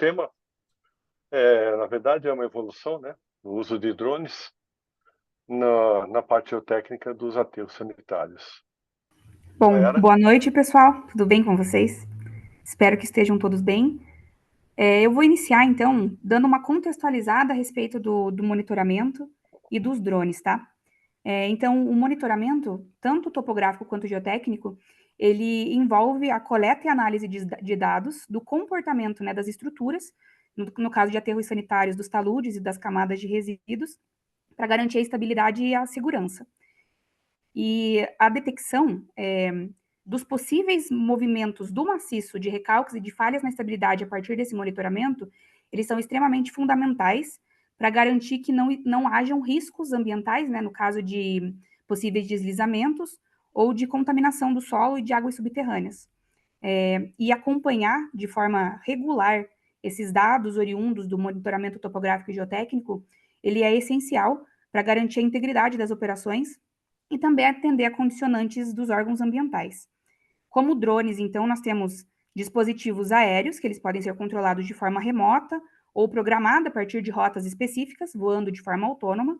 tema, na verdade, é uma evolução, né, do uso de drones na parte geotécnica dos aterros sanitários. Bom, Mayara? boa noite, pessoal. Tudo bem com vocês? Espero que estejam todos bem. Eu vou iniciar, então, dando uma contextualizada a respeito do monitoramento e dos drones, tá? Então, o monitoramento, tanto topográfico quanto geotécnico, ele envolve a coleta e análise de dados do comportamento, né, das estruturas, no caso de aterros sanitários, dos taludes e das camadas de resíduos, para garantir a estabilidade e a segurança. E a detecção dos possíveis movimentos do maciço de recalques e de falhas na estabilidade a partir desse monitoramento, eles são extremamente fundamentais para garantir que não hajam riscos ambientais, né, no caso de possíveis deslizamentos ou de contaminação do solo e de águas subterrâneas. E acompanhar de forma regular esses dados oriundos do monitoramento topográfico e geotécnico, ele é essencial para garantir a integridade das operações e também atender a condicionantes dos órgãos ambientais. Como drones, então, nós temos dispositivos aéreos, que eles podem ser controlados de forma remota ou programada a partir de rotas específicas, voando de forma autônoma.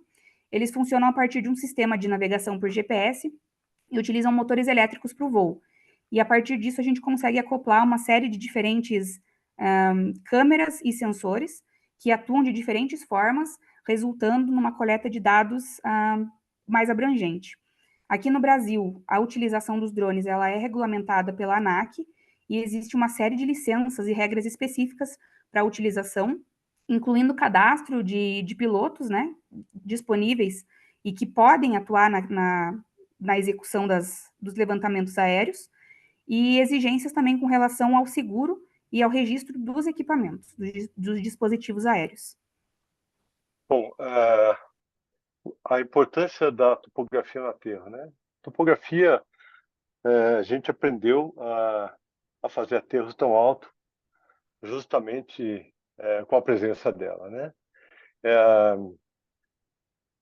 Eles funcionam a partir de um sistema de navegação por GPS e utilizam motores elétricos para o voo. E a partir disso, a gente consegue acoplar uma série de diferentes câmeras e sensores que atuam de diferentes formas, resultando numa coleta de dados mais abrangente. Aqui no Brasil, a utilização dos drones ela é regulamentada pela ANAC e existe uma série de licenças e regras específicas para a utilização, incluindo cadastro de pilotos, né, disponíveis e que podem atuar na execução dos levantamentos aéreos, e exigências também com relação ao seguro e ao registro dos equipamentos, dos dispositivos aéreos. Bom, a importância da topografia no aterro, né? Topografia, a gente aprendeu a fazer aterros tão alto justamente com a presença dela, né? É,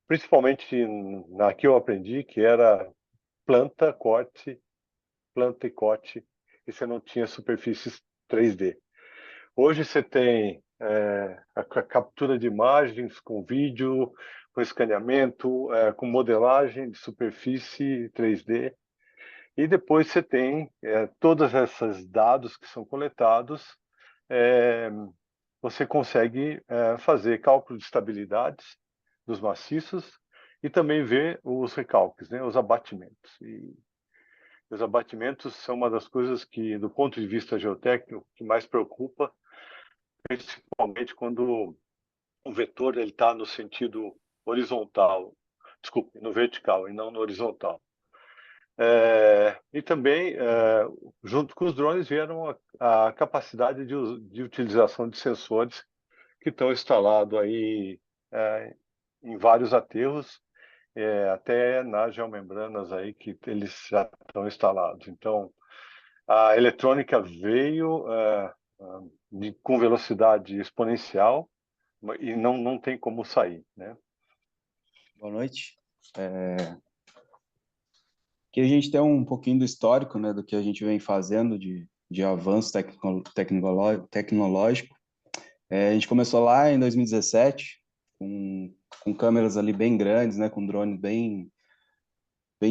principalmente na que eu aprendi, que era planta, corte, planta e corte, e você não tinha superfícies 3D. Hoje você tem a captura de imagens com vídeo, com escaneamento, com modelagem de superfície 3D, e depois você tem todos esses dados que são coletados, é, você consegue fazer cálculo de estabilidades dos maciços e também ver os recalques, né, os abatimentos. E os abatimentos são uma das coisas que, do ponto de vista geotécnico, que mais preocupa, principalmente quando o vetor está no sentido horizontal, desculpe, no vertical e não no horizontal. E também, junto com os drones, vieram a capacidade de utilização de sensores que estão instalados aí em vários aterros, até nas geomembranas aí que eles já estão instalados. Então, a eletrônica veio com velocidade exponencial e não tem como sair, né? Boa noite. Aqui a gente tem um pouquinho do histórico, né, do que a gente vem fazendo de avanço tecnológico. A gente começou lá em 2017, com câmeras ali bem grandes, né, com drones bem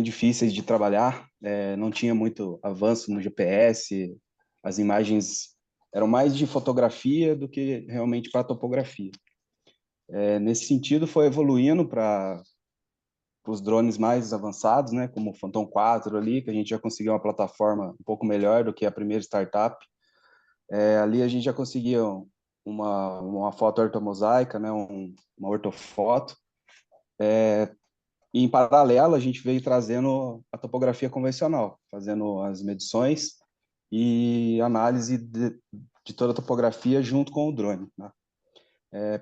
difíceis de trabalhar. Não tinha muito avanço no GPS, as imagens eram mais de fotografia do que realmente para topografia. Nesse sentido, foi evoluindo para os drones mais avançados, né, como o Phantom 4 ali, que a gente já conseguiu uma plataforma um pouco melhor do que a primeira startup. Ali a gente já conseguia uma foto ortomosaica, né, uma ortofoto. E em paralelo a gente veio trazendo a topografia convencional, fazendo as medições e análise de toda a topografia junto com o drone, né?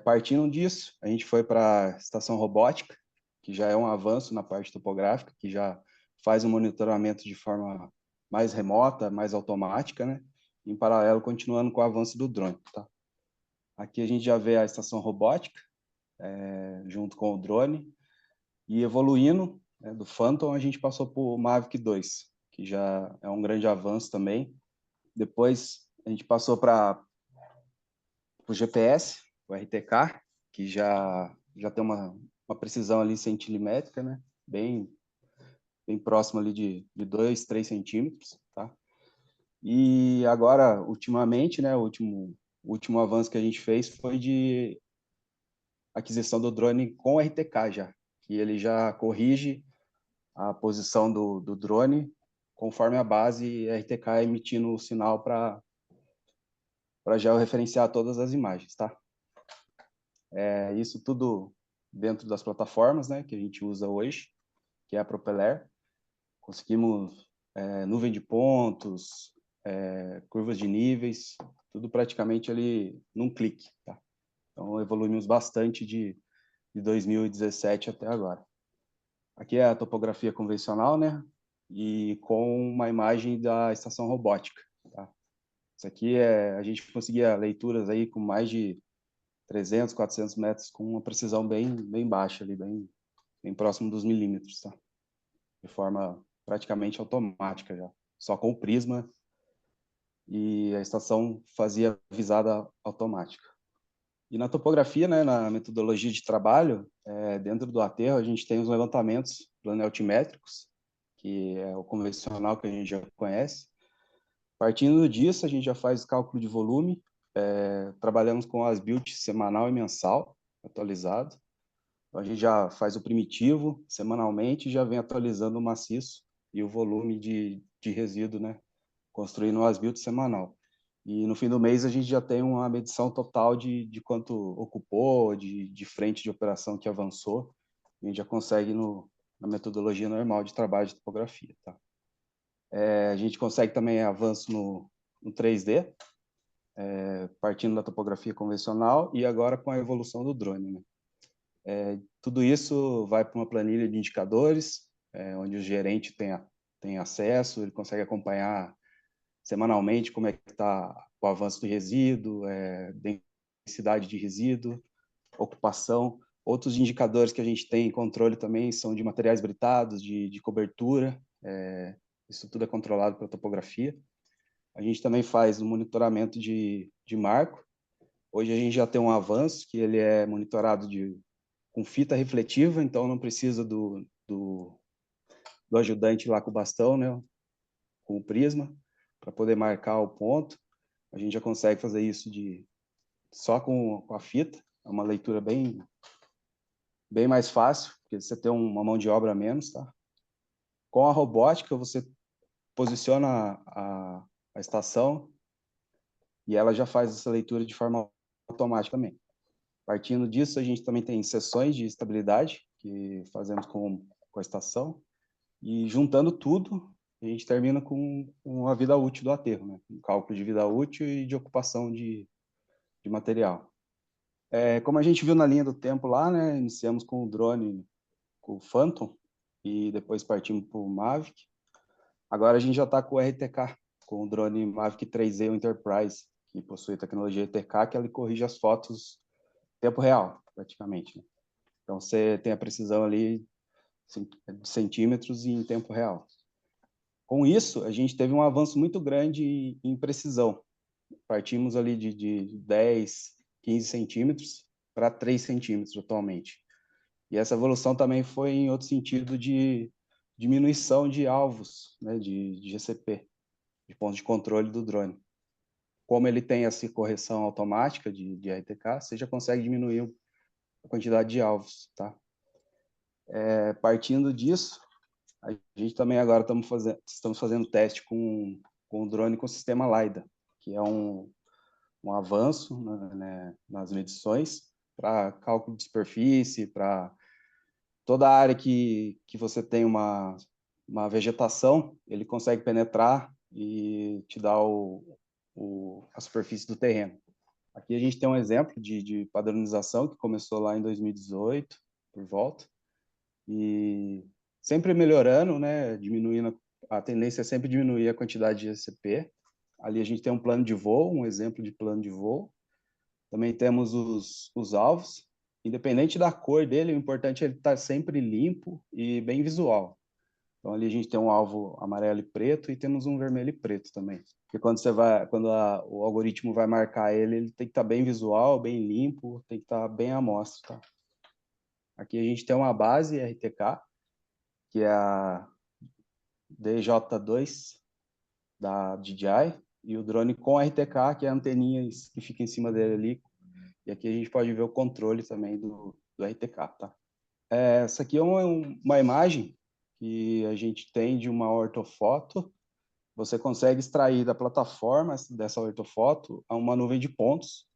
Partindo disso, a gente foi para a estação robótica, que já é um avanço na parte topográfica, que já faz o monitoramento de forma mais remota, mais automática, né? Em paralelo, continuando com o avanço do drone, tá? Aqui a gente já vê a estação robótica, junto com o drone, e evoluindo, né, do Phantom, a gente passou para o Mavic 2, que já é um grande avanço também. Depois, a gente passou para o GPS, o RTK, que já tem uma precisão ali centilimétrica, né? Bem próximo ali de 2, 3 centímetros, tá? E agora, ultimamente, né, o último avanço que a gente fez foi de aquisição do drone com RTK já, que ele já corrige a posição do drone conforme a base RTK emitindo o sinal para georreferenciar todas as imagens, tá? Isso tudo dentro das plataformas, né, que a gente usa hoje, que é a Propeller. Conseguimos nuvem de pontos, curvas de níveis, tudo praticamente ali num clique, tá? Então, evoluímos bastante de 2017 até agora. Aqui é a topografia convencional, né? E com uma imagem da estação robótica, tá? Isso aqui a gente conseguia leituras aí com mais de 300, 400 metros, com uma precisão bem baixa ali, bem próximo dos milímetros, tá? De forma praticamente automática já, só com o prisma, e a estação fazia visada automática. E na topografia, né, na metodologia de trabalho, dentro do aterro, a gente tem os levantamentos planaltimétricos, que é o convencional que a gente já conhece. Partindo disso, a gente já faz o cálculo de volume, trabalhamos com as builds semanal e mensal, atualizado. Então, a gente já faz o primitivo semanalmente e já vem atualizando o maciço e o volume de resíduo, né, construindo o as-built semanal. E no fim do mês a gente já tem uma medição total de quanto ocupou, de frente de operação que avançou. A gente já consegue na metodologia normal de trabalho de topografia, tá? A gente consegue também avanço no 3D, partindo da topografia convencional e agora com a evolução do drone, né? Tudo isso vai para uma planilha de indicadores, onde o gerente tem acesso, ele consegue acompanhar semanalmente como é que está o avanço do resíduo, densidade de resíduo, ocupação. Outros indicadores que a gente tem em controle também são de materiais britados, de cobertura, isso tudo é controlado pela topografia. A gente também faz o monitoramento de marco. Hoje a gente já tem um avanço que ele é monitorado com fita refletiva, então não precisa do ajudante lá com o bastão, né, com o prisma, para poder marcar o ponto. A gente já consegue fazer isso só com a fita. É uma leitura bem mais fácil, porque você tem uma mão de obra a menos, tá? Com a robótica, você posiciona a estação e ela já faz essa leitura de forma automática também. Partindo disso, a gente também tem sessões de estabilidade que fazemos com a estação, e juntando tudo, a gente termina com a vida útil do aterro, né? Um cálculo de vida útil e de ocupação de material. Como a gente viu na linha do tempo lá, né? Iniciamos com o drone, com o Phantom, e depois partimos para o Mavic. Agora a gente já está com o RTK, com o drone Mavic 3E Enterprise, que possui a tecnologia RTK, que ele corrige as fotos em tempo real, praticamente, né? Então você tem a precisão ali de centímetros e em tempo real. Com isso, a gente teve um avanço muito grande em precisão. Partimos ali de 10, 15 centímetros para 3 centímetros atualmente. E essa evolução também foi em outro sentido de diminuição de alvos, né, de GCP, de pontos de controle do drone. Como ele tem essa correção automática de RTK, você já consegue diminuir a quantidade de alvos, tá? Partindo disso, a gente também agora estamos fazendo teste com o drone com o sistema LiDAR, que é um avanço, né, nas medições para cálculo de superfície, para toda a área que você tem uma vegetação, ele consegue penetrar e te dar a superfície do terreno. Aqui a gente tem um exemplo de padronização que começou lá em 2018, por volta, e sempre melhorando, né, diminuindo, a tendência é sempre diminuir a quantidade de GCP. Ali a gente tem um plano de voo, um exemplo de plano de voo. Também temos os alvos. Independente da cor dele, o importante é ele estar sempre limpo e bem visual. Então ali a gente tem um alvo amarelo e preto e temos um vermelho e preto também. Porque quando o algoritmo vai marcar ele tem que estar bem visual, bem limpo, tem que estar bem à mostra, tá? Aqui a gente tem uma base RTK, que é a DJ2 da DJI, e o drone com RTK, que é a anteninha que fica em cima dele ali. E aqui a gente pode ver o controle também do RTK, tá? Essa aqui é uma imagem que a gente tem de uma ortofoto. Você consegue extrair da plataforma dessa ortofoto uma nuvem de pontos.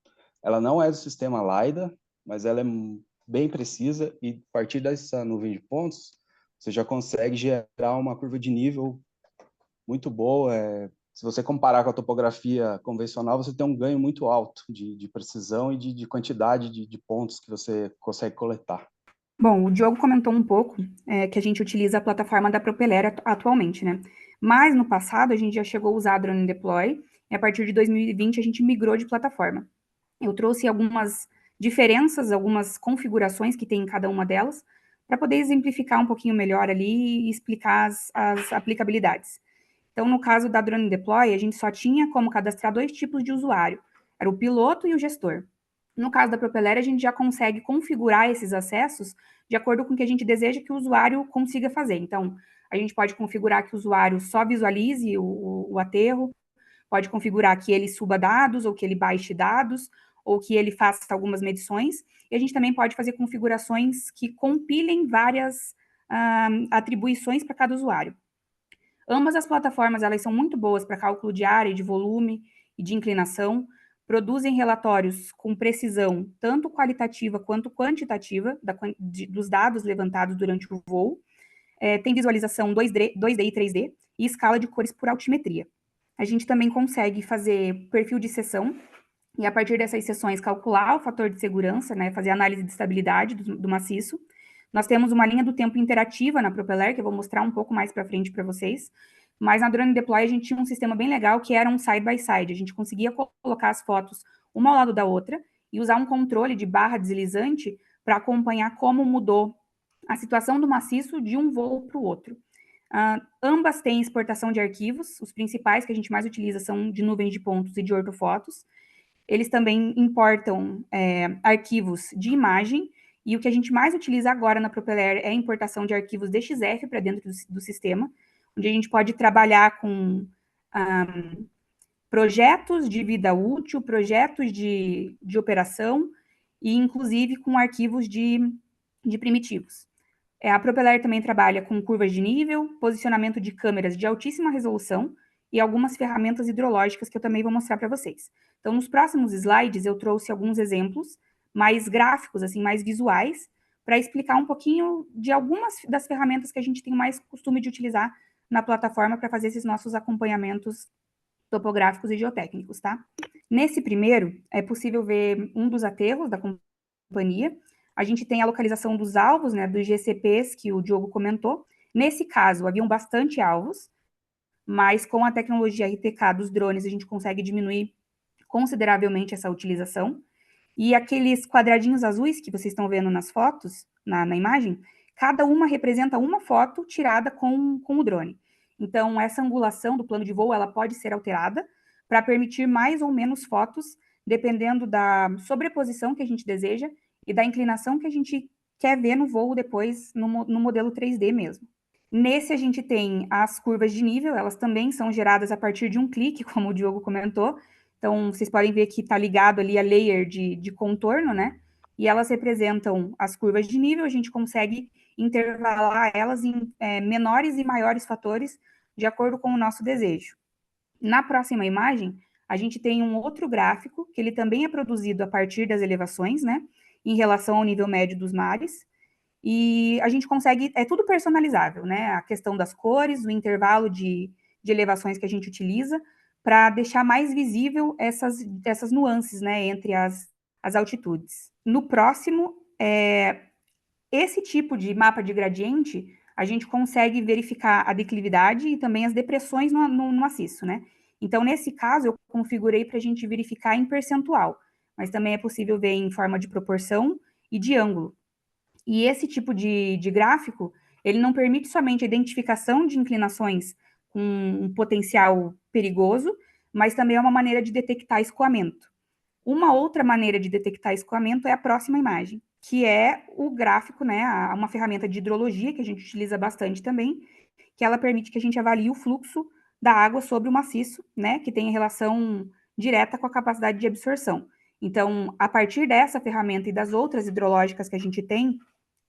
Ela não é do sistema LiDAR, mas ela é bem precisa e a partir dessa nuvem de pontos, você já consegue gerar uma curva de nível muito boa. Se você comparar com a topografia convencional, você tem um ganho muito alto de precisão e de quantidade de pontos que você consegue coletar. Bom, o Diogo comentou um pouco que a gente utiliza a plataforma da Propeller atualmente, né? Mas no passado a gente já chegou a usar a Drone Deploy e a partir de 2020 a gente migrou de plataforma. Eu trouxe algumas diferenças, algumas configurações que tem em cada uma delas, para poder exemplificar um pouquinho melhor ali e explicar as aplicabilidades. Então, no caso da Drone Deploy, a gente só tinha como cadastrar 2 tipos de usuário, era o piloto e o gestor. No caso da Propeller, a gente já consegue configurar esses acessos de acordo com o que a gente deseja que o usuário consiga fazer. Então, a gente pode configurar que o usuário só visualize o aterro, pode configurar que ele suba dados, ou que ele baixe dados, ou que ele faça algumas medições, e a gente também pode fazer configurações que compilem várias atribuições para cada usuário. Ambas as plataformas, elas são muito boas para cálculo de área, de volume e de inclinação, produzem relatórios com precisão, tanto qualitativa quanto quantitativa, dos dados levantados durante o voo, tem visualização 2D e 3D, e escala de cores por altimetria. A gente também consegue fazer perfil de seção, e a partir dessas seções calcular o fator de segurança, né, fazer análise de estabilidade do maciço. Nós temos uma linha do tempo interativa na Propeller, que eu vou mostrar um pouco mais para frente para vocês, mas na Drone Deploy a gente tinha um sistema bem legal que era um side-by-side, a gente conseguia colocar as fotos uma ao lado da outra e usar um controle de barra deslizante para acompanhar como mudou a situação do maciço de um voo para o outro. Ambas têm exportação de arquivos, os principais que a gente mais utiliza são de nuvens de pontos e de ortofotos. Eles também importam arquivos de imagem, e o que a gente mais utiliza agora na Propeller é a importação de arquivos DXF para dentro do sistema, onde a gente pode trabalhar com projetos de vida útil, projetos de operação, e inclusive com arquivos de primitivos. A Propeller também trabalha com curvas de nível, posicionamento de câmeras de altíssima resolução e algumas ferramentas hidrológicas que eu também vou mostrar para vocês. Então, nos próximos slides, eu trouxe alguns exemplos mais gráficos, assim, mais visuais, para explicar um pouquinho de algumas das ferramentas que a gente tem mais costume de utilizar na plataforma para fazer esses nossos acompanhamentos topográficos e geotécnicos, tá? Nesse primeiro, é possível ver um dos aterros da companhia. A gente tem a localização dos alvos, né, dos GCPs que o Diogo comentou. Nesse caso, haviam bastante alvos, mas com a tecnologia RTK dos drones, a gente consegue diminuir consideravelmente essa utilização. E aqueles quadradinhos azuis que vocês estão vendo nas fotos, na imagem, cada uma representa uma foto tirada com o drone. Então, essa angulação do plano de voo, ela pode ser alterada para permitir mais ou menos fotos, dependendo da sobreposição que a gente deseja e da inclinação que a gente quer ver no voo depois, no modelo 3D mesmo. Nesse, a gente tem as curvas de nível, elas também são geradas a partir de um clique, como o Diogo comentou. Então, vocês podem ver que está ligado ali a layer de contorno, né? E elas representam as curvas de nível, a gente consegue intervalar elas em menores e maiores fatores, de acordo com o nosso desejo. Na próxima imagem, a gente tem um outro gráfico, que ele também é produzido a partir das elevações, né? Em relação ao nível médio dos mares. E a gente consegue, é tudo personalizável, né? A questão das cores, o intervalo de elevações que a gente utiliza, para deixar mais visível essas nuances, né, entre as altitudes. No próximo, esse tipo de mapa de gradiente, a gente consegue verificar a declividade e também as depressões no maciço, né? Então, nesse caso, eu configurei para a gente verificar em percentual, mas também é possível ver em forma de proporção e de ângulo. E esse tipo de gráfico, Ele não permite somente a identificação de inclinações com um potencial perigoso, mas também é uma maneira de detectar escoamento. Uma outra maneira de detectar escoamento é a próxima imagem, que é o gráfico, né, uma ferramenta de hidrologia que a gente utiliza bastante também, que ela permite que a gente avalie o fluxo da água sobre o maciço, né, que tem relação direta com a capacidade de absorção. Então, a partir dessa ferramenta e das outras hidrológicas que a gente tem,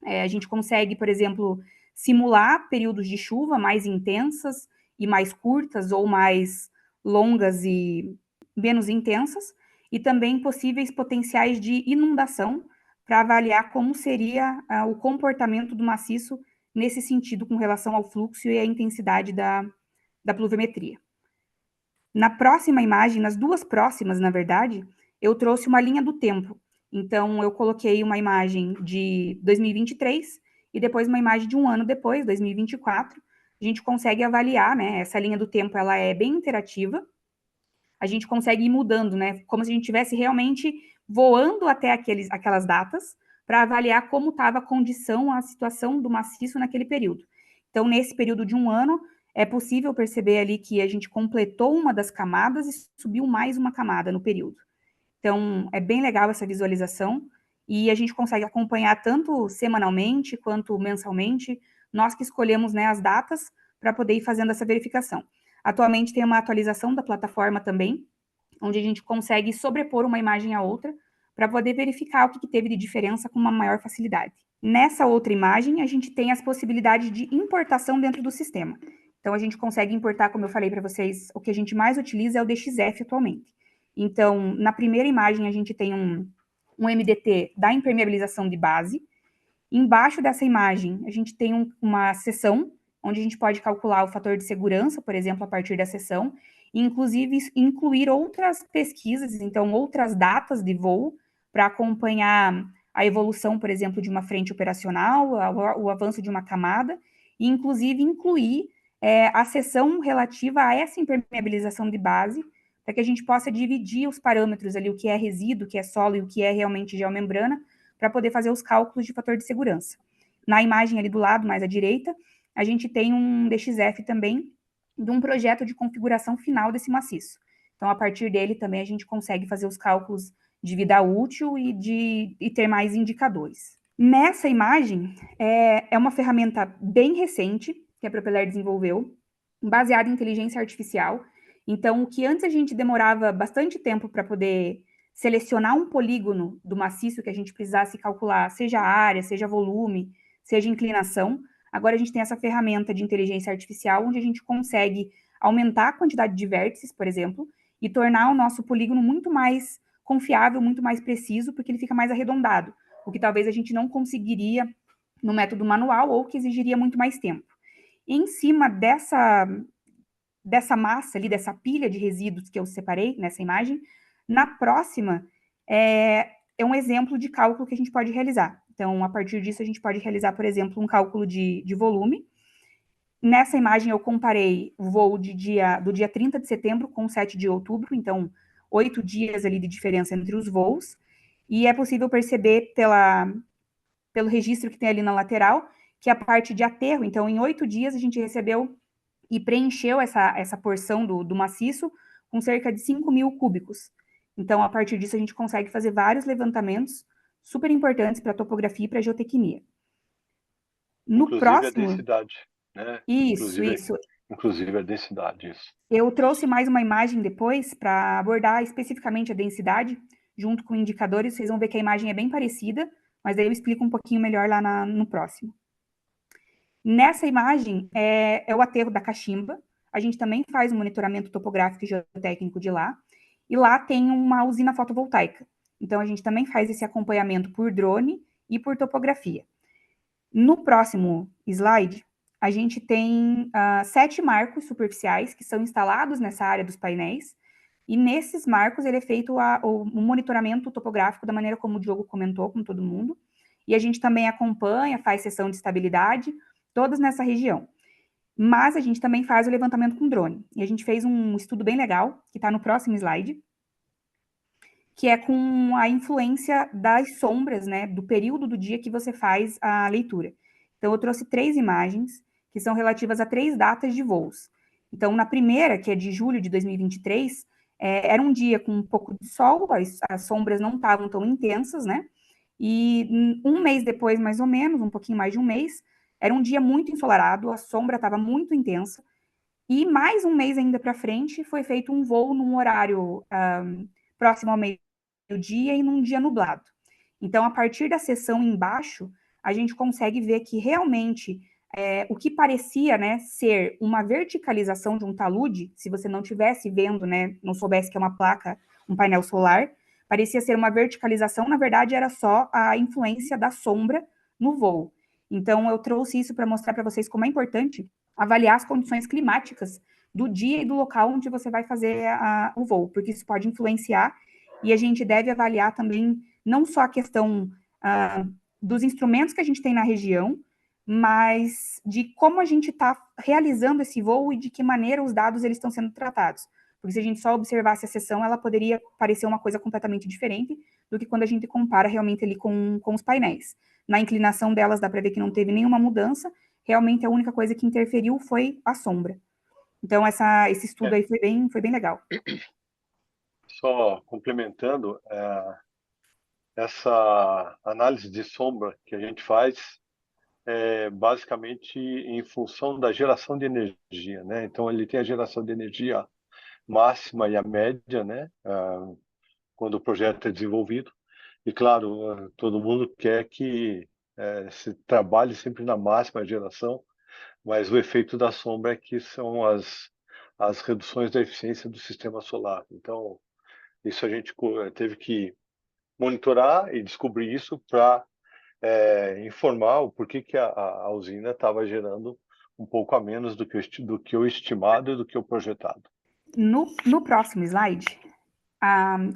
a gente consegue, por exemplo, simular períodos de chuva mais intensas e mais curtas, ou mais longas e menos intensas, e também possíveis potenciais de inundação, para avaliar como seria o comportamento do maciço nesse sentido, com relação ao fluxo e à intensidade da pluviometria. Na próxima imagem, nas duas próximas, na verdade, eu trouxe uma linha do tempo. Então, eu coloquei uma imagem de 2023 e depois uma imagem de um ano depois, 2024. A gente consegue avaliar, né? Essa linha do tempo, ela é bem interativa. A gente consegue ir mudando, né? Como se a gente estivesse realmente voando até aquelas datas para avaliar como estava a condição, a situação do maciço naquele período. Então, nesse período de um ano, é possível perceber ali que a gente completou uma das camadas e subiu mais uma camada no período. Então, é bem legal essa visualização e a gente consegue acompanhar tanto semanalmente quanto mensalmente, nós que escolhemos, né, as datas para poder ir fazendo essa verificação. Atualmente tem uma atualização da plataforma também, onde a gente consegue sobrepor uma imagem à outra para poder verificar o que teve de diferença com uma maior facilidade. Nessa outra imagem, a gente tem as possibilidades de importação dentro do sistema. Então, a gente consegue importar, como eu falei para vocês, o que a gente mais utiliza é o DXF atualmente. Então, na primeira imagem, a gente tem um MDT da impermeabilização de base. Embaixo dessa imagem, a gente tem uma seção, onde a gente pode calcular o fator de segurança, por exemplo, a partir da seção, e inclusive incluir outras pesquisas, então, outras datas de voo, para acompanhar a evolução, por exemplo, de uma frente operacional, o avanço de uma camada, e inclusive incluir a seção relativa a essa impermeabilização de base, para que a gente possa dividir os parâmetros ali, o que é resíduo, o que é solo e o que é realmente geomembrana, para poder fazer os cálculos de fator de segurança. Na imagem ali do lado, mais à direita, a gente tem um DXF também de um projeto de configuração final desse maciço. Então, a partir dele também a gente consegue fazer os cálculos de vida útil e ter mais indicadores. Nessa imagem, é uma ferramenta bem recente que a Propeller desenvolveu, baseada em inteligência artificial. Então, o que antes a gente demorava bastante tempo para poder selecionar um polígono do maciço que a gente precisasse calcular, seja área, seja volume, seja inclinação, agora a gente tem essa ferramenta de inteligência artificial, onde a gente consegue aumentar a quantidade de vértices, por exemplo, e tornar o nosso polígono muito mais confiável, muito mais preciso, porque ele fica mais arredondado, o que talvez a gente não conseguiria no método manual ou que exigiria muito mais tempo. Em cima dessa massa ali, dessa pilha de resíduos que eu separei nessa imagem, na próxima é um exemplo de cálculo que a gente pode realizar. Então, a partir disso, a gente pode realizar, por exemplo, um cálculo de volume. Nessa imagem, eu comparei o voo do dia 30 de setembro com 7 de outubro, então, 8 dias ali de diferença entre os voos, e é possível perceber pelo registro que tem ali na lateral, que a parte de aterro, então, em 8 dias, a gente recebeu e preencheu essa porção do maciço com cerca de 5.000 cúbicos. Então, a partir disso, a gente consegue fazer vários levantamentos super importantes para a topografia e para a geotecnia. No Inclusive próximo... a densidade, né? Isso. Inclusive a densidade, isso. Eu trouxe mais uma imagem depois para abordar especificamente a densidade, junto com indicadores. Vocês vão ver que a imagem é bem parecida, mas daí eu explico um pouquinho melhor lá no próximo. Nessa imagem é o aterro da Cachimba. A gente também faz um monitoramento topográfico e geotécnico de lá. E lá tem uma usina fotovoltaica. Então, a gente também faz esse acompanhamento por drone e por topografia. No próximo slide, a gente tem 7 marcos superficiais que são instalados nessa área dos painéis. E nesses marcos, ele é feito o monitoramento topográfico da maneira como o Diogo comentou com todo mundo. E a gente também acompanha, faz sessão de estabilidade, todas nessa região. Mas a gente também faz o levantamento com drone. E a gente fez um estudo bem legal, que está no próximo slide, que é com a influência das sombras, né, do período do dia que você faz a leitura. Então, eu trouxe 3 imagens que são relativas a 3 datas de voos. Então, na primeira, que é de julho de 2023, era um dia com um pouco de sol, as sombras não estavam tão intensas, né? E um mês depois, mais ou menos, um pouquinho mais de um mês, era um dia muito ensolarado, a sombra estava muito intensa. E mais um mês ainda para frente, foi feito um voo num horário próximo ao meio-dia e num dia nublado. Então, a partir da seção embaixo, a gente consegue ver que realmente o que parecia, né, ser uma verticalização de um talude, se você não estivesse vendo, né, não soubesse que é uma placa, um painel solar, parecia ser uma verticalização, na verdade era só a influência da sombra no voo. Então, eu trouxe isso para mostrar para vocês como é importante avaliar as condições climáticas do dia e do local onde você vai fazer o voo, porque isso pode influenciar, e a gente deve avaliar também não só a questão dos instrumentos que a gente tem na região, mas de como a gente está realizando esse voo e de que maneira os dados eles estão sendo tratados. Porque se a gente só observasse a sessão, ela poderia parecer uma coisa completamente diferente do que quando a gente compara realmente ali com os painéis. Na inclinação delas dá para ver que não teve nenhuma mudança, realmente a única coisa que interferiu foi a sombra. Então, esse estudo aí foi bem legal. Só complementando, essa análise de sombra que a gente faz é basicamente em função da geração de energia, né? Então, ele tem a geração de energia máxima e a média, né? Quando o projeto é desenvolvido. E, claro, todo mundo quer que se trabalhe sempre na máxima geração, mas o efeito da sombra é que são as reduções da eficiência do sistema solar. Então, isso a gente teve que monitorar e descobrir isso para informar o porquê que a usina estava gerando um pouco a menos do que o estimado e do que o projetado. No próximo slide,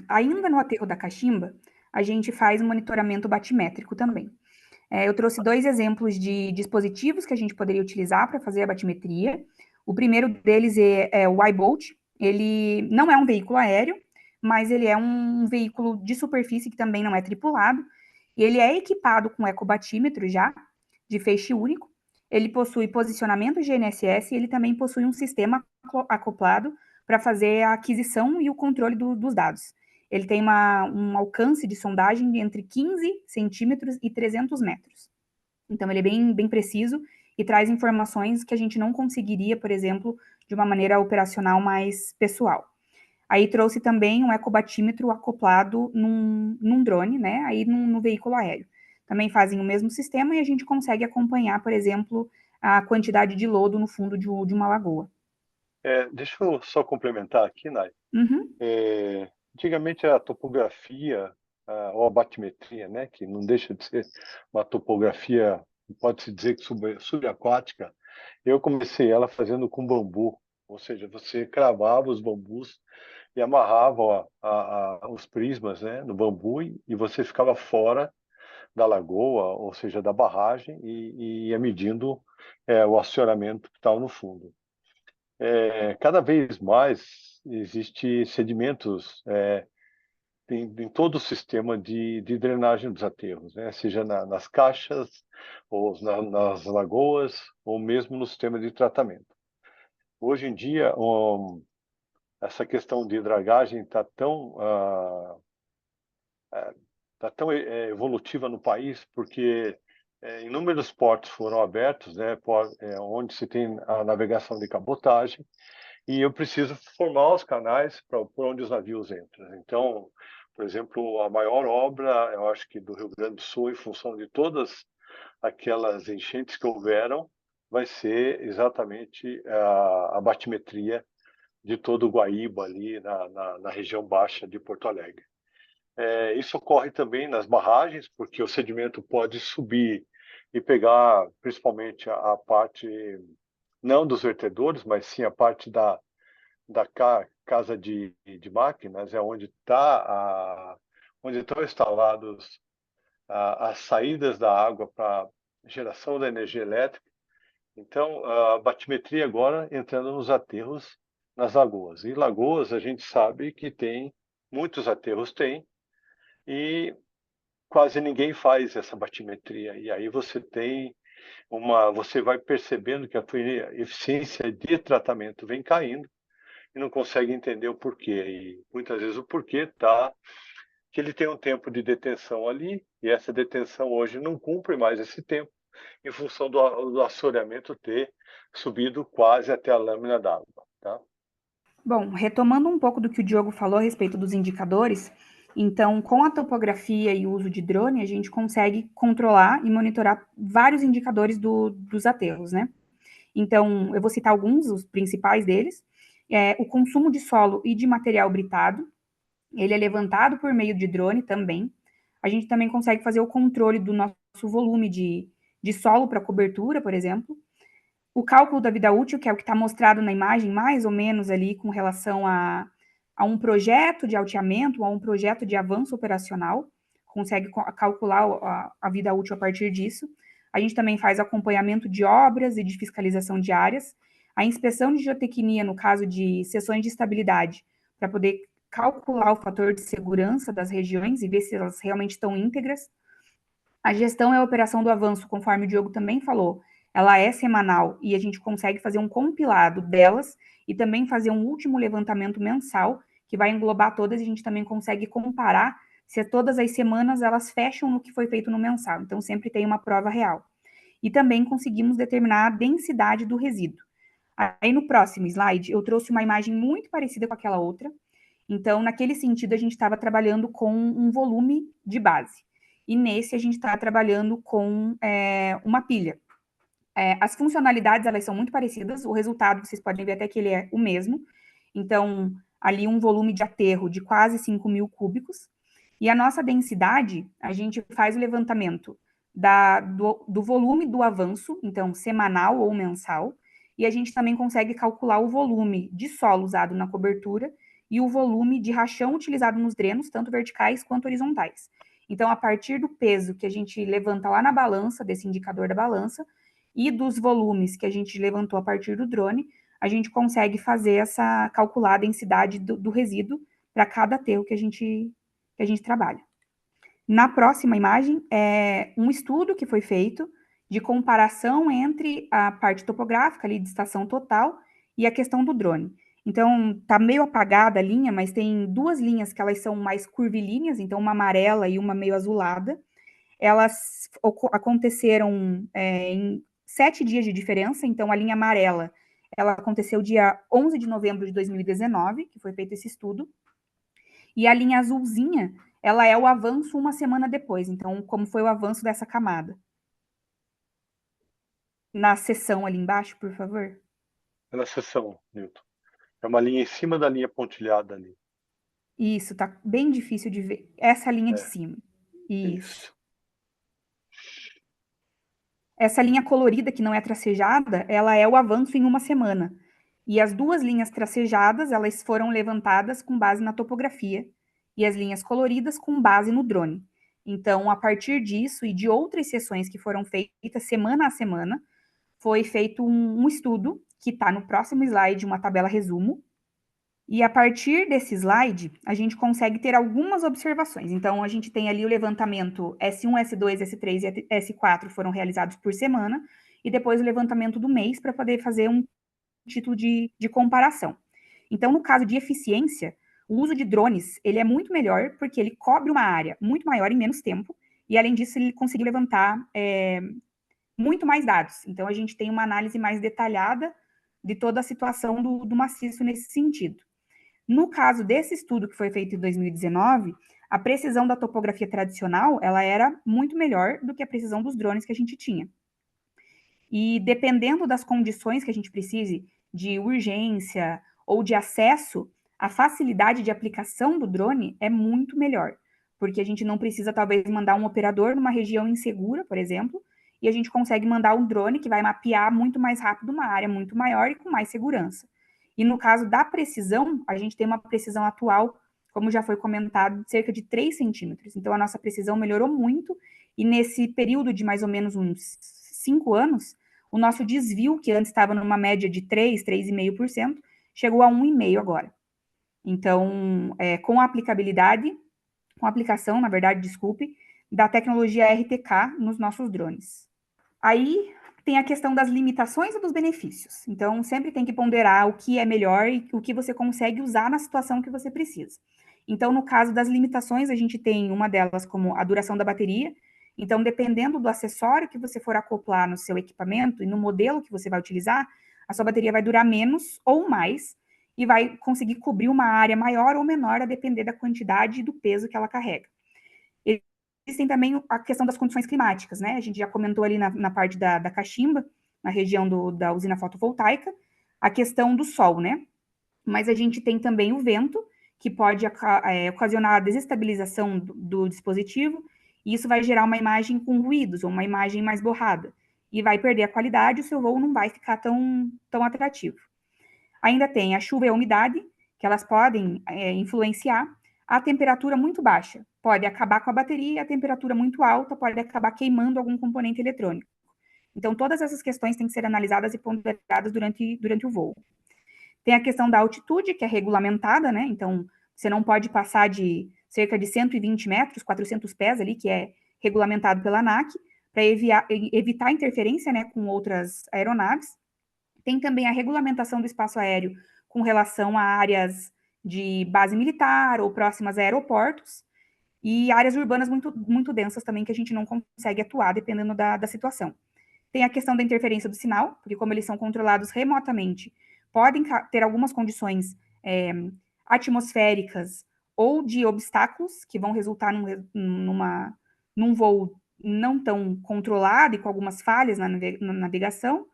ainda no aterro da Cachimba, a gente faz um monitoramento batimétrico também. Eu trouxe 2 exemplos de dispositivos que a gente poderia utilizar para fazer a batimetria. O primeiro deles é o iBoat. Ele não é um veículo aéreo, mas ele é um veículo de superfície que também não é tripulado. E ele é equipado com ecobatímetro já, de feixe único. Ele possui posicionamento GNSS e ele também possui um sistema acoplado para fazer a aquisição e o controle dos dados. Ele tem um alcance de sondagem de entre 15 centímetros e 300 metros. Então, ele é bem preciso e traz informações que a gente não conseguiria, por exemplo, de uma maneira operacional mais pessoal. Aí trouxe também um ecobatímetro acoplado num drone, né? Aí no veículo aéreo. Também fazem o mesmo sistema e a gente consegue acompanhar, por exemplo, a quantidade de lodo no fundo de uma lagoa. Deixa eu só complementar aqui, Nai. Uhum. Antigamente a topografia, ou a batimetria, né, que não deixa de ser uma topografia, pode-se dizer que subaquática, eu comecei ela fazendo com bambu, ou seja, você cravava os bambus e amarrava os prismas, né, no bambu e você ficava fora da lagoa, ou seja, da barragem, e ia medindo o acionamento que estava no fundo. Cada vez mais existe sedimentos em todo o sistema de drenagem dos aterros, né? Seja nas caixas, ou nas lagoas, ou mesmo no sistema de tratamento. Hoje em dia, essa questão de dragagem está tão evolutiva no país, porque inúmeros portos foram abertos, né, onde se tem a navegação de cabotagem, e eu preciso formar os canais por onde os navios entram. Então, por exemplo, a maior obra, eu acho que do Rio Grande do Sul, em função de todas aquelas enchentes que houveram, vai ser exatamente a batimetria de todo o Guaíba ali na região baixa de Porto Alegre. Isso ocorre também nas barragens, porque o sedimento pode subir e pegar principalmente a parte, não dos vertedores, mas sim a parte da casa de máquinas, onde estão instalados as saídas da água para geração da energia elétrica. Então, a batimetria agora entrando nos aterros, nas lagoas. E lagoas a gente sabe que muitos aterros têm, e quase ninguém faz essa batimetria. E aí você tem você vai percebendo que a tua eficiência de tratamento vem caindo e não consegue entender o porquê. E muitas vezes o porquê está que ele tem um tempo de detenção ali, e essa detenção hoje não cumpre mais esse tempo, em função do assoreamento ter subido quase até a lâmina d'água. Tá? Bom, retomando um pouco do que o Diogo falou a respeito dos indicadores, então, com a topografia e o uso de drone, a gente consegue controlar e monitorar vários indicadores dos aterros, né? Então, eu vou citar alguns, os principais deles. O consumo de solo e de material britado, ele é levantado por meio de drone também. A gente também consegue fazer o controle do nosso volume de solo para cobertura, por exemplo. O cálculo da vida útil, que é o que está mostrado na imagem, mais ou menos ali com relação a um projeto de alteamento, a um projeto de avanço operacional, consegue calcular a vida útil a partir disso. A gente também faz acompanhamento de obras e de fiscalização de áreas, a inspeção de geotecnia no caso de seções de estabilidade, para poder calcular o fator de segurança das regiões e ver se elas realmente estão íntegras. A gestão e a operação do avanço, conforme o Diogo também falou, ela é semanal e a gente consegue fazer um compilado delas e também fazer um último levantamento mensal, que vai englobar todas e a gente também consegue comparar se todas as semanas elas fecham no que foi feito no mensal. Então, sempre tem uma prova real. E também conseguimos determinar a densidade do resíduo. Aí, no próximo slide, eu trouxe uma imagem muito parecida com aquela outra. Então, naquele sentido, a gente estava trabalhando com um volume de base. E nesse, a gente está trabalhando com uma pilha. As funcionalidades, elas são muito parecidas. O resultado, vocês podem ver até que ele é o mesmo. Então, ali um volume de aterro de quase 5.000 cúbicos. E a nossa densidade, a gente faz o levantamento do volume do avanço, então, semanal ou mensal. E a gente também consegue calcular o volume de solo usado na cobertura e o volume de rachão utilizado nos drenos, tanto verticais quanto horizontais. Então, a partir do peso que a gente levanta lá na balança, desse indicador da balança, e dos volumes que a gente levantou a partir do drone, a gente consegue fazer calcular a densidade do resíduo para cada aterro que a gente trabalha. Na próxima imagem, é um estudo que foi feito de comparação entre a parte topográfica ali de estação total e a questão do drone. Então, tá meio apagada a linha, mas tem duas linhas que elas são mais curvilíneas, então uma amarela e uma meio azulada. Elas aconteceram em 7 dias de diferença, então a linha amarela, ela aconteceu dia 11 de novembro de 2019, que foi feito esse estudo, e a linha azulzinha, ela é o avanço uma semana depois, então como foi o avanço dessa camada. Na seção ali embaixo, por favor. Na seção, Newton. É uma linha em cima da linha pontilhada ali. Isso, tá bem difícil de ver. Essa linha de cima. Isso. Essa linha colorida, que não é tracejada, ela é o avanço em uma semana. E as duas linhas tracejadas, elas foram levantadas com base na topografia, e as linhas coloridas com base no drone. Então, a partir disso e de outras sessões que foram feitas semana a semana, foi feito um estudo, que está no próximo slide, uma tabela resumo, e a partir desse slide, a gente consegue ter algumas observações. Então, a gente tem ali o levantamento S1, S2, S3 e S4 foram realizados por semana, e depois o levantamento do mês para poder fazer um título de comparação. Então, no caso de eficiência, o uso de drones, ele é muito melhor, porque ele cobre uma área muito maior em menos tempo, e além disso, ele conseguiu levantar muito mais dados. Então, a gente tem uma análise mais detalhada de toda a situação do maciço nesse sentido. No caso desse estudo que foi feito em 2019, a precisão da topografia tradicional, ela era muito melhor do que a precisão dos drones que a gente tinha. E dependendo das condições que a gente precise, de urgência ou de acesso, a facilidade de aplicação do drone é muito melhor, porque a gente não precisa, talvez, mandar um operador numa região insegura, por exemplo, e a gente consegue mandar um drone que vai mapear muito mais rápido uma área muito maior e com mais segurança. E no caso da precisão, a gente tem uma precisão atual, como já foi comentado, de cerca de 3 centímetros. Então, a nossa precisão melhorou muito, e nesse período de mais ou menos uns 5 anos, o nosso desvio, que antes estava numa média de 3,5%, chegou a 1,5% agora. Então, com a aplicabilidade, com a aplicação, na verdade, desculpe, da tecnologia RTK nos nossos drones. Aí, tem a questão das limitações e dos benefícios. Então, sempre tem que ponderar o que é melhor e o que você consegue usar na situação que você precisa. Então, no caso das limitações, a gente tem uma delas como a duração da bateria. Então, dependendo do acessório que você for acoplar no seu equipamento e no modelo que você vai utilizar, a sua bateria vai durar menos ou mais e vai conseguir cobrir uma área maior ou menor a depender da quantidade e do peso que ela carrega. Existem também a questão das condições climáticas, né? A gente já comentou ali na parte da cachimba, na região da usina fotovoltaica, a questão do sol, né? Mas a gente tem também o vento, que pode ocasionar a desestabilização do dispositivo, e isso vai gerar uma imagem com ruídos, ou uma imagem mais borrada, e vai perder a qualidade, o seu voo não vai ficar tão atrativo. Ainda tem a chuva e a umidade, que elas podem influenciar. A temperatura muito baixa pode acabar com a bateria, e a temperatura muito alta pode acabar queimando algum componente eletrônico. Então, todas essas questões têm que ser analisadas e ponderadas durante o voo. Tem a questão da altitude, que é regulamentada, né? Então, você não pode passar de cerca de 120 metros, 400 pés ali, que é regulamentado pela ANAC, para evitar interferência, né, com outras aeronaves. Tem também a regulamentação do espaço aéreo com relação a áreas de base militar ou próximas a aeroportos, e áreas urbanas muito, muito densas também, que a gente não consegue atuar, dependendo da situação. Tem a questão da interferência do sinal, porque como eles são controlados remotamente, podem ter algumas condições atmosféricas ou de obstáculos que vão resultar num voo não tão controlado e com algumas falhas na navegação.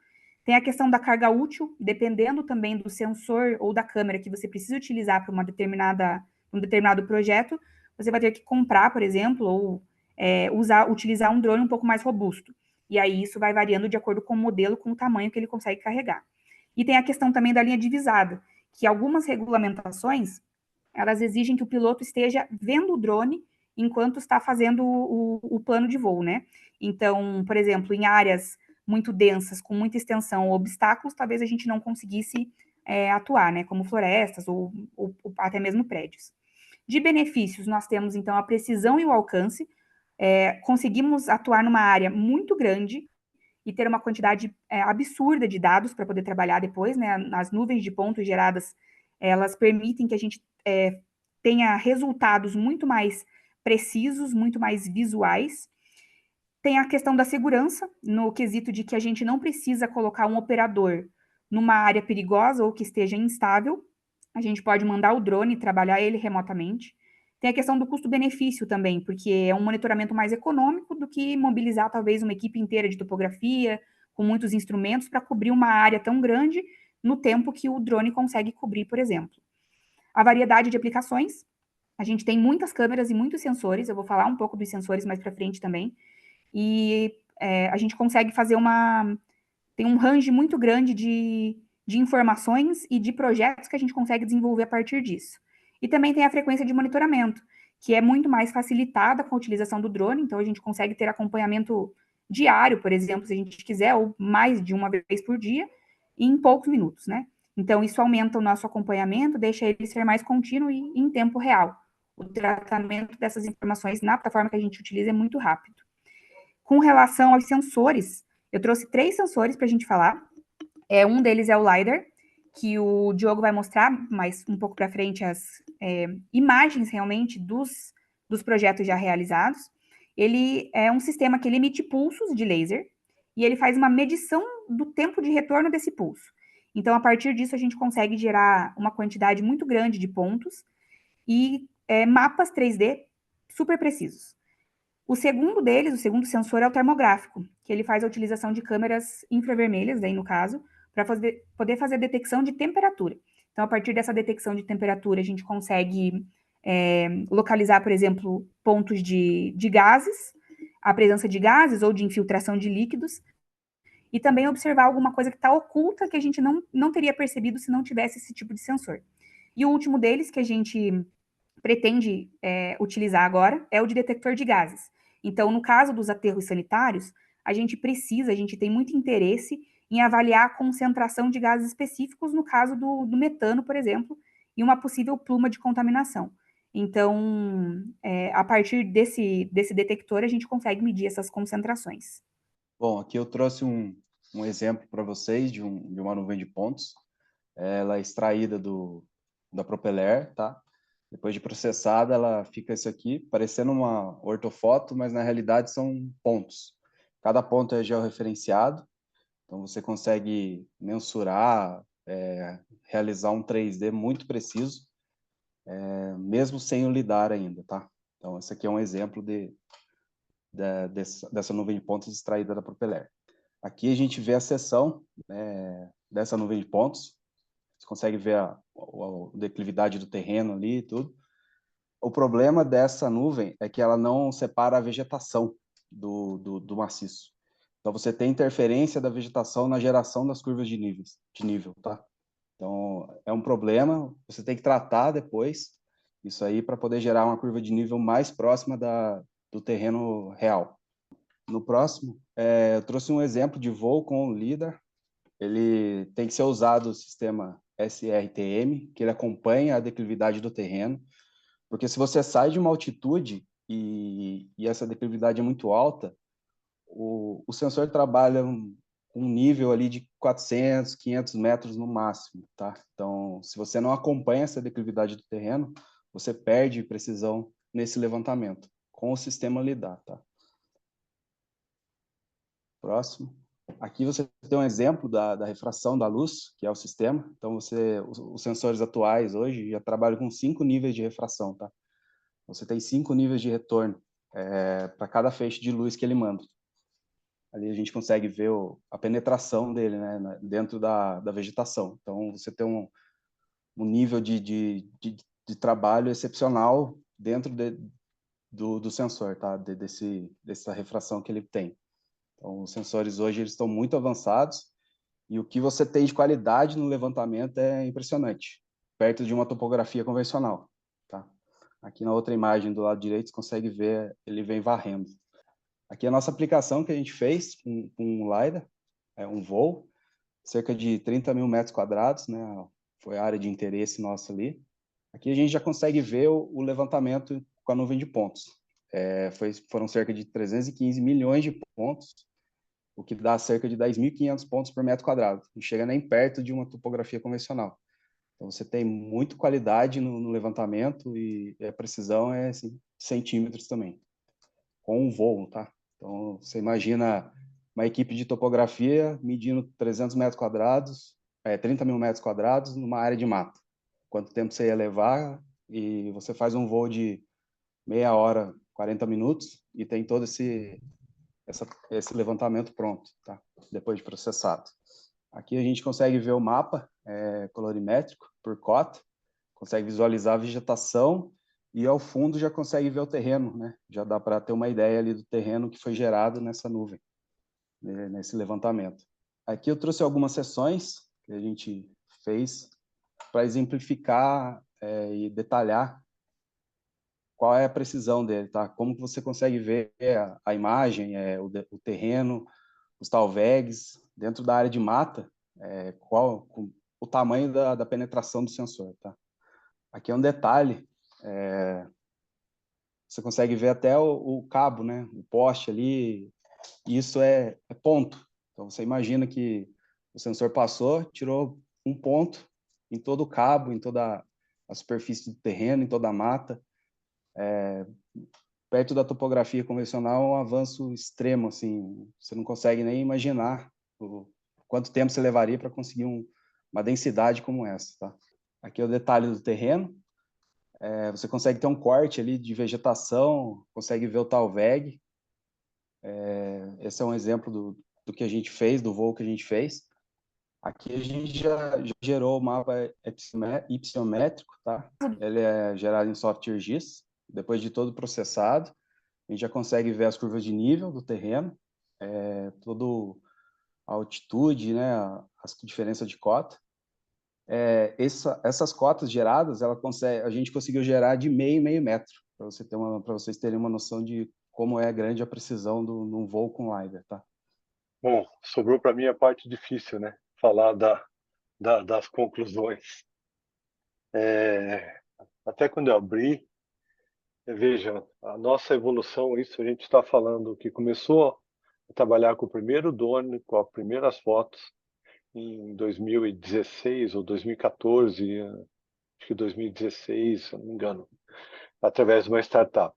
Tem a questão da carga útil, dependendo também do sensor ou da câmera que você precisa utilizar para um determinado projeto, você vai ter que comprar, por exemplo, ou utilizar um drone um pouco mais robusto. E aí isso vai variando de acordo com o modelo, com o tamanho que ele consegue carregar. E tem a questão também da linha divisada, que algumas regulamentações, elas exigem que o piloto esteja vendo o drone enquanto está fazendo o plano de voo, né? Então, por exemplo, em áreas muito densas, com muita extensão ou obstáculos, talvez a gente não conseguisse atuar, né? Como florestas ou até mesmo prédios. De benefícios, nós temos, então, a precisão e o alcance. Conseguimos atuar numa área muito grande e ter uma quantidade absurda de dados para poder trabalhar depois, né? As nuvens de pontos geradas, elas permitem que a gente tenha resultados muito mais precisos, muito mais visuais. Tem a questão da segurança, no quesito de que a gente não precisa colocar um operador numa área perigosa ou que esteja instável. A gente pode mandar o drone trabalhar ele remotamente. Tem a questão do custo-benefício também, porque é um monitoramento mais econômico do que mobilizar talvez uma equipe inteira de topografia, com muitos instrumentos, para cobrir uma área tão grande no tempo que o drone consegue cobrir, por exemplo. A variedade de aplicações, a gente tem muitas câmeras e muitos sensores, eu vou falar um pouco dos sensores mais para frente também, e a gente consegue fazer tem um range muito grande de informações e de projetos que a gente consegue desenvolver a partir disso. E também tem a frequência de monitoramento, que é muito mais facilitada com a utilização do drone, então a gente consegue ter acompanhamento diário, por exemplo, se a gente quiser, ou mais de uma vez por dia, em poucos minutos, né? Então, isso aumenta o nosso acompanhamento, deixa ele ser mais contínuo e em tempo real. O tratamento dessas informações na plataforma que a gente utiliza é muito rápido. Com relação aos sensores, eu trouxe 3 sensores para a gente falar. Um deles é o LiDAR, que o Diogo vai mostrar mais um pouco para frente as imagens realmente dos projetos já realizados. Ele é um sistema que ele emite pulsos de laser e ele faz uma medição do tempo de retorno desse pulso. Então, a partir disso, a gente consegue gerar uma quantidade muito grande de pontos e mapas 3D super precisos. O segundo deles, o segundo sensor, é o termográfico, que ele faz a utilização de câmeras infravermelhas, daí no caso, para poder fazer a detecção de temperatura. Então, a partir dessa detecção de temperatura, a gente consegue localizar, por exemplo, pontos de gases, a presença de gases ou de infiltração de líquidos, e também observar alguma coisa que está oculta que a gente não teria percebido se não tivesse esse tipo de sensor. E o último deles, que a gente pretende utilizar agora, é o de detector de gases. Então, no caso dos aterros sanitários, a gente tem muito interesse em avaliar a concentração de gases específicos, no caso do metano, por exemplo, e uma possível pluma de contaminação. Então, a partir desse detector, a gente consegue medir essas concentrações. Bom, aqui eu trouxe um exemplo para vocês de uma nuvem de pontos. Ela é extraída da Propeller, tá? Depois de processada, ela fica isso aqui, parecendo uma ortofoto, mas na realidade são pontos. Cada ponto é georreferenciado, então você consegue mensurar, realizar um 3D muito preciso, mesmo sem o lidar ainda, tá? Então, esse aqui é um exemplo dessa nuvem de pontos extraída da Propeller. Aqui a gente vê a seção dessa nuvem de pontos. Você consegue ver a declividade do terreno ali e tudo. O problema dessa nuvem é que ela não separa a vegetação do maciço. Então, você tem interferência da vegetação na geração das curvas de nível, tá? Então, é um problema, você tem que tratar depois isso aí para poder gerar uma curva de nível mais próxima do terreno real. No próximo, eu trouxe um exemplo de voo com o LiDAR. Ele tem que ser usado o sistema SRTM, que ele acompanha a declividade do terreno, porque se você sai de uma altitude e essa declividade é muito alta, o sensor trabalha um nível ali de 400, 500 metros no máximo, tá? Então, se você não acompanha essa declividade do terreno, você perde precisão nesse levantamento com o sistema LiDAR, tá? Próximo. Aqui você tem um exemplo da refração da luz, que é o sistema. Então, os sensores atuais hoje já trabalham com 5 níveis de refração, tá? Você tem 5 níveis de retorno para cada feixe de luz que ele manda. Ali a gente consegue ver a penetração dele, né, dentro da vegetação. Então, você tem um nível de trabalho excepcional dentro do sensor, tá? Dessa refração que ele tem. Então, os sensores hoje eles estão muito avançados e o que você tem de qualidade no levantamento é impressionante, perto de uma topografia convencional, tá? Aqui na outra imagem do lado direito você consegue ver ele vem varrendo. Aqui é a nossa aplicação que a gente fez com um LiDAR, um voo, cerca de 30 mil metros quadrados, né? Foi a área de interesse nossa ali. Aqui a gente já consegue ver o levantamento com a nuvem de pontos. Foram cerca de 315 milhões de pontos, o que dá cerca de 10.500 pontos por metro quadrado. Não chega nem perto de uma topografia convencional. Então, você tem muita qualidade no levantamento e a precisão é assim, centímetros também, com um voo, tá? Então, você imagina uma equipe de topografia medindo 300 metros quadrados, 30 mil metros quadrados numa área de mata. Quanto tempo você ia levar e você faz um voo de meia hora, 40 minutos e tem todo esse levantamento pronto, tá? Depois de processado. Aqui a gente consegue ver o mapa colorimétrico por cota, consegue visualizar a vegetação e ao fundo já consegue ver o terreno, né? Já dá para ter uma ideia ali do terreno que foi gerado nessa nuvem, né? Nesse levantamento. Aqui eu trouxe algumas seções que a gente fez para exemplificar e detalhar qual é a precisão dele, tá? Como que você consegue ver a imagem, o terreno, os talvegs, dentro da área de mata, qual o tamanho da penetração do sensor, tá? Aqui é um detalhe, você consegue ver até o cabo, né? O poste ali, isso é ponto. Então, você imagina que o sensor passou, tirou um ponto em todo o cabo, em toda a superfície do terreno, em toda a mata. Perto da topografia convencional, é um avanço extremo, assim, você não consegue nem imaginar quanto tempo você levaria para conseguir uma densidade como essa, tá? Aqui é o detalhe do terreno, você consegue ter um corte ali de vegetação, consegue ver o talveg, esse é um exemplo do que a gente fez, do voo que a gente fez. Aqui a gente já gerou o mapa ipsiométrico, tá? Ele é gerado em software GIS, depois de todo processado, a gente já consegue ver as curvas de nível do terreno, toda a altitude, né, as diferenças de cota. Essas cotas geradas, a gente conseguiu gerar de meio metro, para vocês terem uma noção de como é grande a precisão num voo com LiDAR, tá? Bom, sobrou para mim a parte difícil, né? Falar das conclusões. Até quando eu abri, veja, a nossa evolução, isso a gente está falando que começou a trabalhar com o primeiro drone, com as primeiras fotos, em 2016 ou 2014, acho que 2016, se não me engano, através de uma startup.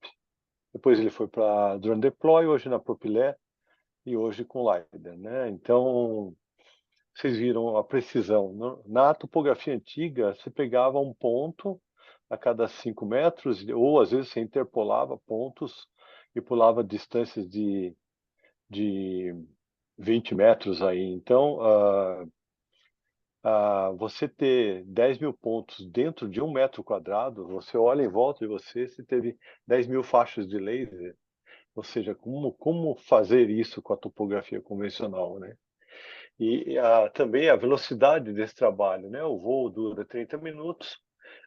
Depois ele foi para Drone Deploy, hoje na Propilé, e hoje com LiDAR, né? Então, vocês viram a precisão. Na topografia antiga, você pegava um ponto a cada 5 metros, ou às vezes você interpolava pontos e pulava distâncias de 20 metros aí. Então, você ter 10 mil pontos dentro de 1 metro quadrado, você olha em volta de você, você teve 10 mil faixas de laser. Ou seja, como fazer isso com a topografia convencional, né? E também a velocidade desse trabalho, né? O voo dura 30 minutos.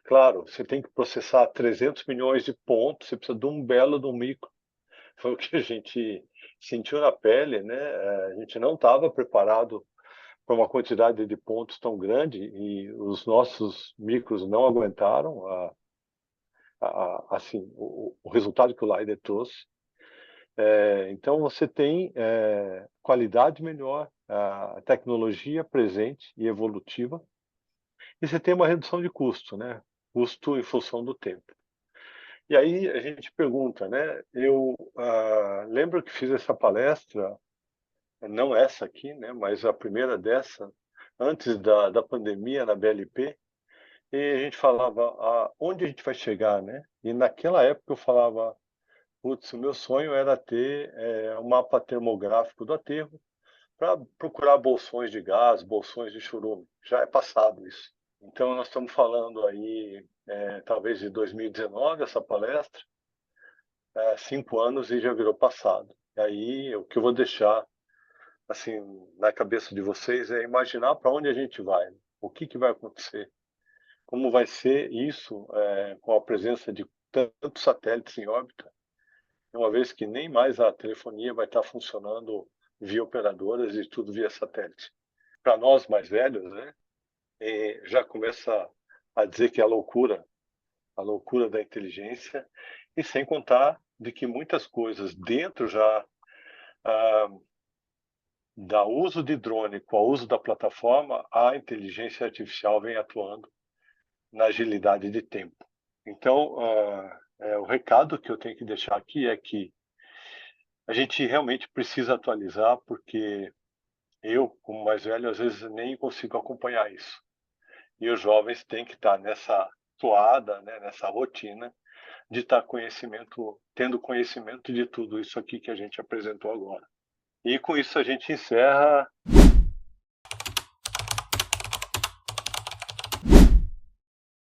Claro, você tem que processar 300 milhões de pontos, você precisa de um belo de um micro. Foi o que a gente sentiu na pele, né? A gente não estava preparado para uma quantidade de pontos tão grande e os nossos micros não aguentaram assim, o resultado que o LiDAR trouxe. Então você tem qualidade melhor, a tecnologia presente e evolutiva, e você tem uma redução de custo, né? Custo em função do tempo. E aí a gente pergunta, né? Eu lembro que fiz essa palestra, não essa aqui, né? Mas a primeira dessa, antes da pandemia na BLP, e a gente falava onde a gente vai chegar, né? E naquela época eu falava, putz, o meu sonho era ter um mapa termográfico do aterro para procurar bolsões de gás, bolsões de churume. Já é passado isso. Então nós estamos falando aí, talvez de 2019, essa palestra, 5 anos e já virou passado. E aí o que eu vou deixar assim na cabeça de vocês é imaginar para onde a gente vai, o que vai acontecer, como vai ser isso com a presença de tantos satélites em órbita, uma vez que nem mais a telefonia vai estar funcionando via operadoras e tudo via satélite. Para nós mais velhos, né, já começa a dizer que é a loucura da inteligência, e sem contar de que muitas coisas dentro já da uso de drone com o uso da plataforma, a inteligência artificial vem atuando na agilidade de tempo. Então, o recado que eu tenho que deixar aqui é que a gente realmente precisa atualizar, porque eu, como mais velho, às vezes nem consigo acompanhar isso. E os jovens têm que estar nessa toada, né, nessa rotina de estar tendo conhecimento de tudo isso aqui que a gente apresentou agora. E com isso a gente encerra